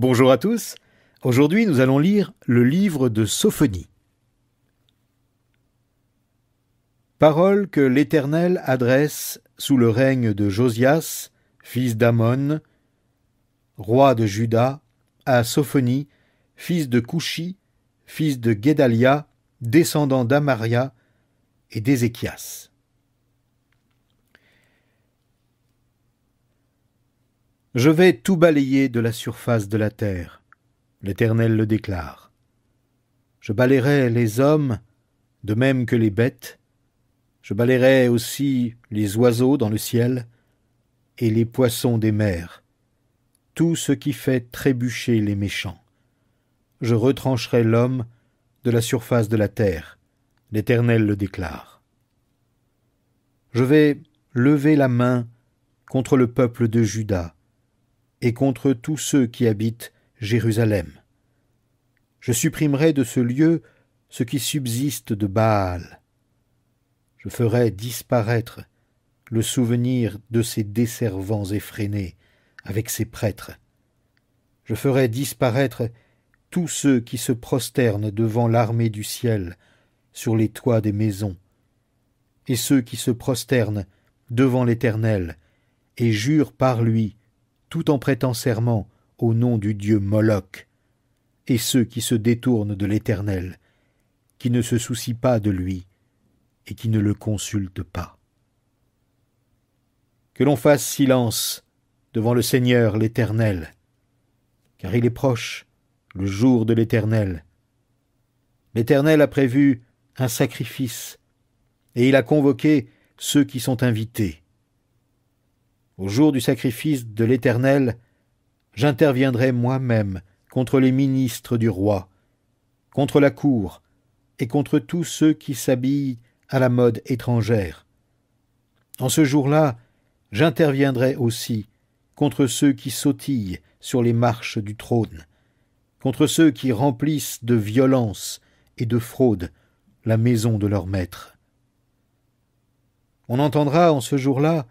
Bonjour à tous. Aujourd'hui, nous allons lire le livre de Sophonie. Paroles que l'Éternel adresse sous le règne de Josias, fils d'Amon, roi de Juda, à Sophonie, fils de Coushi, fils de Guédalia, descendant d'Amaria et d'Ézéchias. Je vais tout balayer de la surface de la terre, l'Éternel le déclare. Je balayerai les hommes, de même que les bêtes, je balayerai aussi les oiseaux dans le ciel et les poissons des mers, tout ce qui fait trébucher les méchants. Je retrancherai l'homme de la surface de la terre, l'Éternel le déclare. Je vais lever la main contre le peuple de Juda, et contre tous ceux qui habitent Jérusalem. Je supprimerai de ce lieu ce qui subsiste de Baal. Je ferai disparaître le souvenir de ses desservants effrénés avec ses prêtres. Je ferai disparaître tous ceux qui se prosternent devant l'armée du ciel sur les toits des maisons, et ceux qui se prosternent devant l'Éternel et jurent par lui tout en prêtant serment au nom du dieu Moloch, et ceux qui se détournent de l'Éternel, qui ne se soucient pas de lui et qui ne le consultent pas. Que l'on fasse silence devant le Seigneur l'Éternel, car il est proche, le jour de l'Éternel. L'Éternel a prévu un sacrifice, et il a convoqué ceux qui sont invités. Au jour du sacrifice de l'Éternel, j'interviendrai moi-même contre les ministres du roi, contre la cour et contre tous ceux qui s'habillent à la mode étrangère. En ce jour-là, j'interviendrai aussi contre ceux qui sautillent sur les marches du trône, contre ceux qui remplissent de violence et de fraude la maison de leur maître. On entendra en ce jour-là,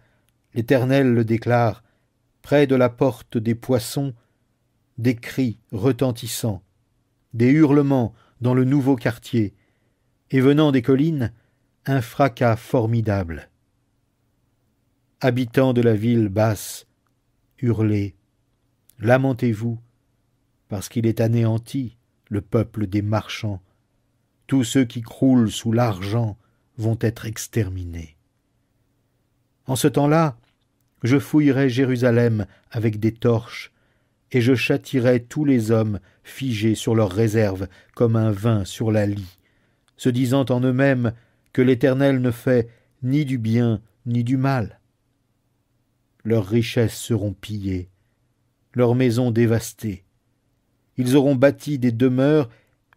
l'Éternel le déclare, près de la porte des poissons, des cris retentissants, des hurlements dans le nouveau quartier, et venant des collines, un fracas formidable. Habitants de la ville basse, hurlez, lamentez-vous, parce qu'il est anéanti, le peuple des marchands. Tous ceux qui croulent sous l'argent vont être exterminés. En ce temps-là, je fouillerai Jérusalem avec des torches, et je châtierai tous les hommes figés sur leurs réserves comme un vin sur la lie, se disant en eux-mêmes que l'Éternel ne fait ni du bien ni du mal. Leurs richesses seront pillées, leurs maisons dévastées. Ils auront bâti des demeures,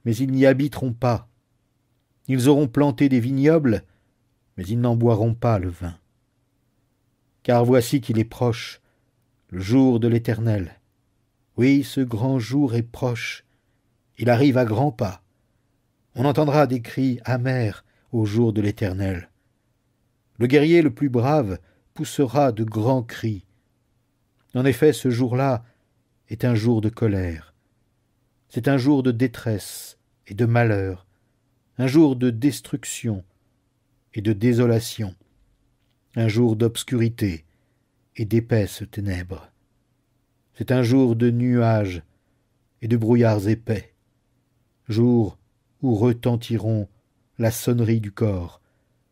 mais ils n'y habiteront pas. Ils auront planté des vignobles, mais ils n'en boiront pas le vin. Car voici qu'il est proche, le jour de l'Éternel. Oui, ce grand jour est proche. Il arrive à grands pas. On entendra des cris amers au jour de l'Éternel. Le guerrier le plus brave poussera de grands cris. En effet, ce jour-là est un jour de colère. C'est un jour de détresse et de malheur, un jour de destruction et de désolation, un jour d'obscurité et d'épaisses ténèbres. C'est un jour de nuages et de brouillards épais, jour où retentiront la sonnerie du cor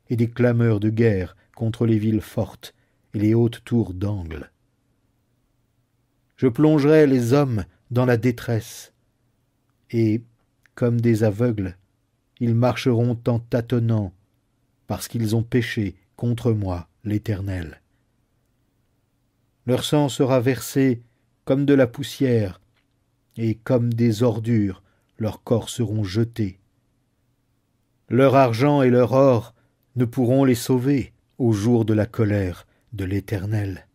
et des clameurs de guerre contre les villes fortes et les hautes tours d'angle. Je plongerai les hommes dans la détresse, et, comme des aveugles, ils marcheront en tâtonnant, parce qu'ils ont péché contre moi, l'Éternel. Leur sang sera versé comme de la poussière, et comme des ordures, leurs corps seront jetés. Leur argent et leur or ne pourront les sauver au jour de la colère de l'Éternel,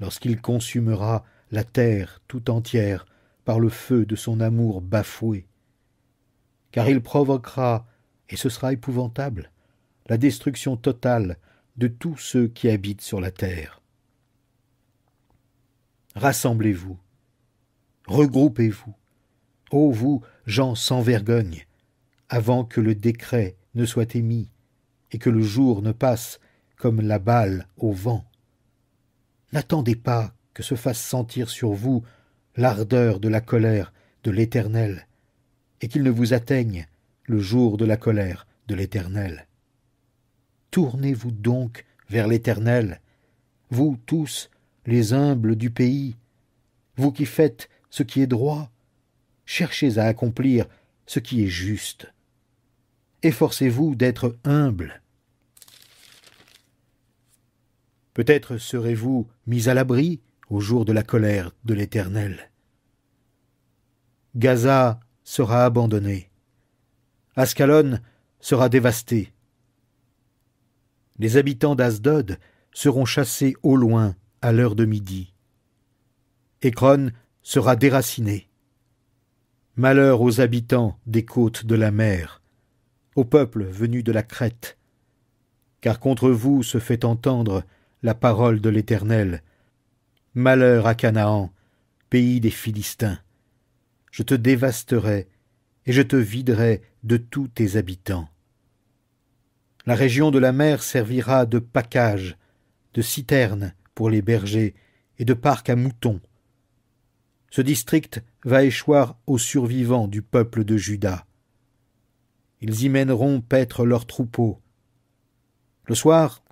lorsqu'il consumera la terre tout entière par le feu de son amour bafoué. Car il provoquera, et ce sera épouvantable, la destruction totale de tous ceux qui habitent sur la terre. Rassemblez-vous, regroupez-vous. Ô vous, gens sans vergogne, avant que le décret ne soit émis et que le jour ne passe comme la balle au vent. N'attendez pas que se fasse sentir sur vous l'ardeur de la colère de l'Éternel, et qu'il ne vous atteigne le jour de la colère de l'Éternel. Tournez-vous donc vers l'Éternel, vous tous les humbles du pays, vous qui faites ce qui est droit, cherchez à accomplir ce qui est juste. Efforcez-vous d'être humble. Peut-être serez-vous mis à l'abri au jour de la colère de l'Éternel. Gaza sera abandonnée. Ascalon sera dévastée. Les habitants d'Asdod seront chassés au loin à l'heure de midi. Écron sera déraciné. Malheur aux habitants des côtes de la mer, au peuple venu de la Crète, car contre vous se fait entendre la parole de l'Éternel. Malheur à Canaan, pays des Philistins. Je te dévasterai et je te viderai de tous tes habitants. La région de la mer servira de pacage, de citerne pour les bergers et de parc à moutons. Ce district va échoir aux survivants du peuple de Juda. Ils y mèneront paître leurs troupeaux. Le soir,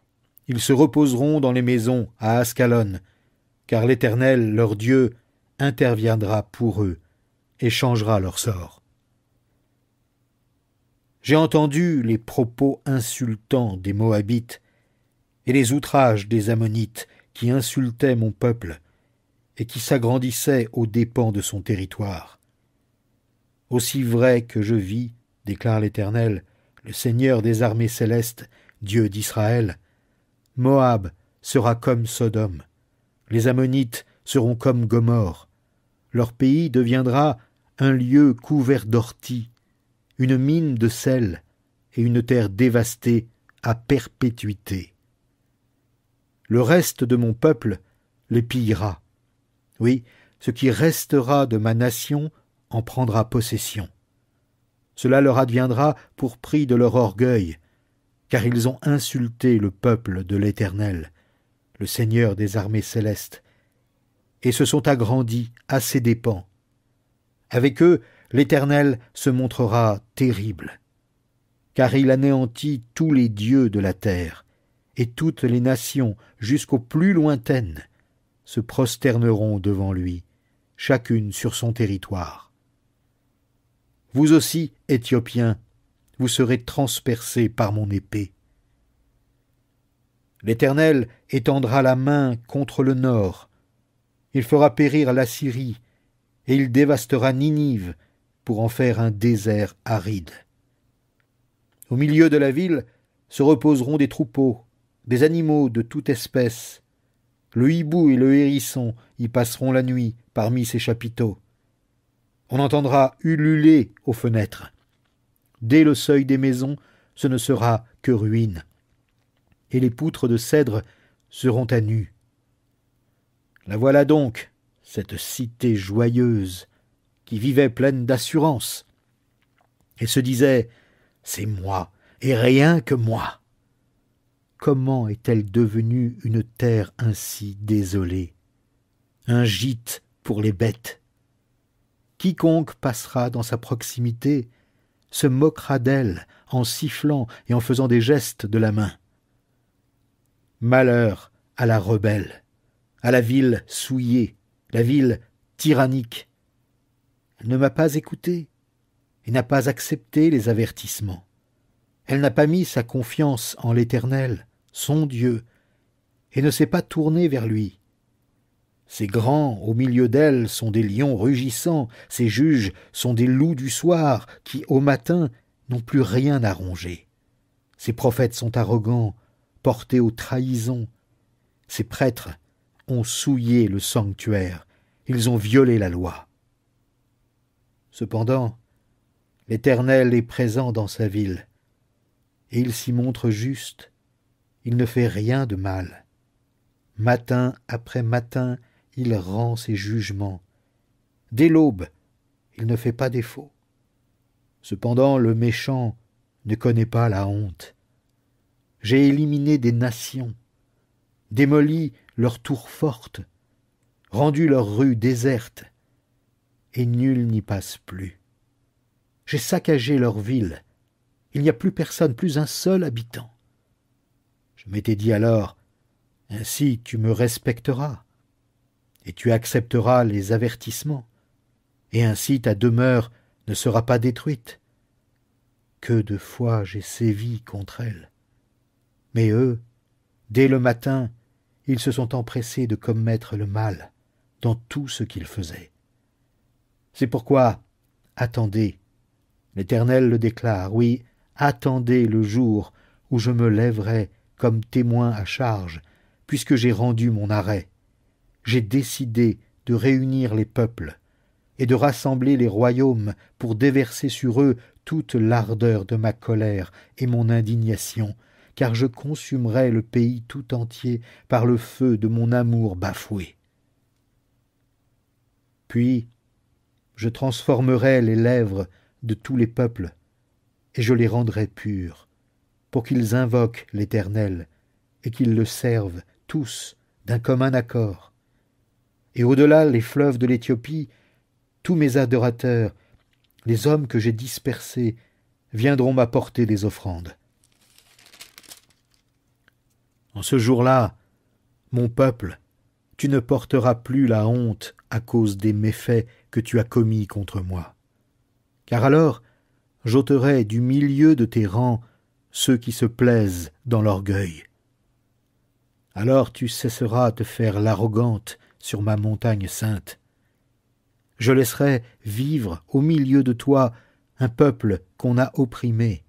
ils se reposeront dans les maisons à Ascalon, car l'Éternel, leur Dieu, interviendra pour eux et changera leur sort. J'ai entendu les propos insultants des Moabites et les outrages des Ammonites qui insultaient mon peuple et qui s'agrandissaient aux dépens de son territoire. Aussi vrai que je vis, déclare l'Éternel, le Seigneur des armées célestes, Dieu d'Israël, Moab sera comme Sodome, les Ammonites seront comme Gomorrhe, leur pays deviendra un lieu couvert d'orties, une mine de sel et une terre dévastée à perpétuité. Le reste de mon peuple les pillera. Oui, ce qui restera de ma nation en prendra possession. Cela leur adviendra pour prix de leur orgueil, car ils ont insulté le peuple de l'Éternel, le Seigneur des armées célestes, et se sont agrandis à ses dépens. Avec eux, l'Éternel se montrera terrible, car il anéantit tous les dieux de la terre, et toutes les nations, jusqu'aux plus lointaines, se prosterneront devant lui, chacune sur son territoire. Vous aussi, Éthiopiens, vous serez transpercés par mon épée. L'Éternel étendra la main contre le nord, il fera périr la Syrie, et il dévastera Ninive pour en faire un désert aride. Au milieu de la ville se reposeront des troupeaux, des animaux de toute espèce. Le hibou et le hérisson y passeront la nuit parmi ses chapiteaux. On entendra ululer aux fenêtres. Dès le seuil des maisons, ce ne sera que ruine. Et les poutres de cèdre seront à nu. La voilà donc, cette cité joyeuse, qui vivait pleine d'assurance, et se disait « C'est moi, et rien que moi ». Comment est-elle devenue une terre ainsi désolée, un gîte pour les bêtes? Quiconque passera dans sa proximité se moquera d'elle en sifflant et en faisant des gestes de la main. Malheur à la rebelle, à la ville souillée, la ville tyrannique. Elle ne m'a pas écouté et n'a pas accepté les avertissements. Elle n'a pas mis sa confiance en l'Éternel, son Dieu, et ne s'est pas tournée vers lui. Ses grands au milieu d'elle sont des lions rugissants, ses juges sont des loups du soir qui, au matin, n'ont plus rien à ronger. Ses prophètes sont arrogants, portés aux trahisons. Ses prêtres ont souillé le sanctuaire, ils ont violé la loi. Cependant, l'Éternel est présent dans sa ville, et il s'y montre juste, il ne fait rien de mal. Matin après matin, il rend ses jugements. Dès l'aube, il ne fait pas défaut. Cependant, le méchant ne connaît pas la honte. J'ai éliminé des nations, démoli leurs tours fortes, rendu leurs rues désertes, et nul n'y passe plus. J'ai saccagé leurs villes, il n'y a plus personne, plus un seul habitant. Je m'étais dit alors, ainsi tu me respecteras, et tu accepteras les avertissements, et ainsi ta demeure ne sera pas détruite. Que de fois j'ai sévi contre elle. Mais eux, dès le matin, ils se sont empressés de commettre le mal dans tout ce qu'ils faisaient. C'est pourquoi, attendez, l'Éternel le déclare, oui, attendez le jour où je me lèverai comme témoin à charge, puisque j'ai rendu mon arrêt. J'ai décidé de réunir les peuples et de rassembler les royaumes pour déverser sur eux toute l'ardeur de ma colère et mon indignation, car je consumerai le pays tout entier par le feu de mon amour bafoué. Puis je transformerai les lèvres de tous les peuples, et je les rendrai purs, pour qu'ils invoquent l'Éternel, et qu'ils le servent tous d'un commun accord. Et au-delà les fleuves de l'Éthiopie, tous mes adorateurs, les hommes que j'ai dispersés, viendront m'apporter des offrandes. En ce jour-là, mon peuple, tu ne porteras plus la honte à cause des méfaits que tu as commis contre moi. Car alors, j'ôterai du milieu de tes rangs ceux qui se plaisent dans l'orgueil. Alors tu cesseras de faire l'arrogante sur ma montagne sainte. Je laisserai vivre au milieu de toi un peuple qu'on a opprimé,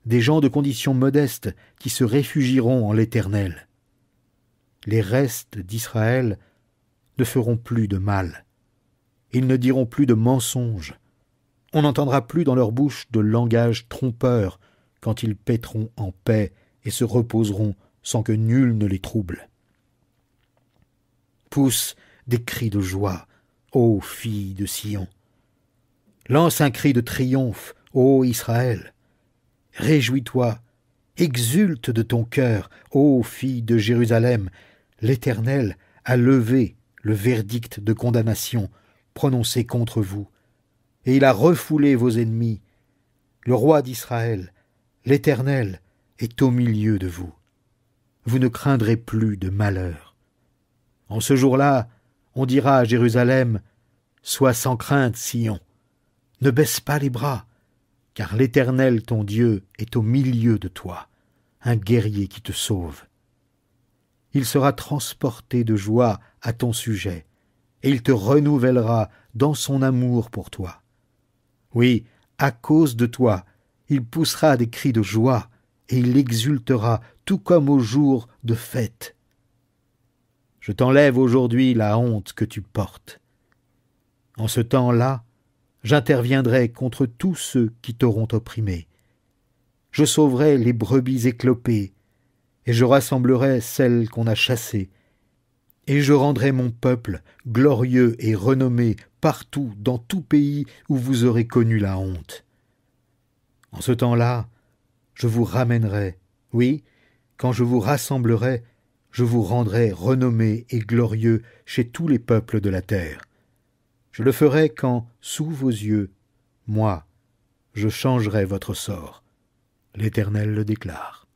des gens de condition modeste qui se réfugieront en l'Éternel. Les restes d'Israël ne feront plus de mal. Ils ne diront plus de mensonges. On n'entendra plus dans leur bouche de langage trompeur quand ils paîtront en paix et se reposeront sans que nul ne les trouble. Pousse des cris de joie, ô filles de Sion. Lance un cri de triomphe, ô Israël. Réjouis-toi, exulte de ton cœur, ô fille de Jérusalem. L'Éternel a levé le verdict de condamnation prononcé contre vous, et il a refoulé vos ennemis. Le roi d'Israël, l'Éternel, est au milieu de vous. Vous ne craindrez plus de malheur. En ce jour-là, on dira à Jérusalem, « Sois sans crainte, Sion, ne baisse pas les bras, car l'Éternel ton Dieu est au milieu de toi, un guerrier qui te sauve. Il sera transporté de joie à ton sujet, et il te renouvellera dans son amour pour toi. Oui, à cause de toi, il poussera des cris de joie, et il exultera tout comme au jour de fête. Je t'enlève aujourd'hui la honte que tu portes. En ce temps-là, j'interviendrai contre tous ceux qui t'auront opprimé. Je sauverai les brebis éclopées, et je rassemblerai celles qu'on a chassées, et je rendrai mon peuple glorieux et renommé partout dans tout pays où vous aurez connu la honte. En ce temps-là, je vous ramènerai, oui, quand je vous rassemblerai, je vous rendrai renommé et glorieux chez tous les peuples de la terre. Je le ferai quand, sous vos yeux, moi, je changerai votre sort. L'Éternel le déclare.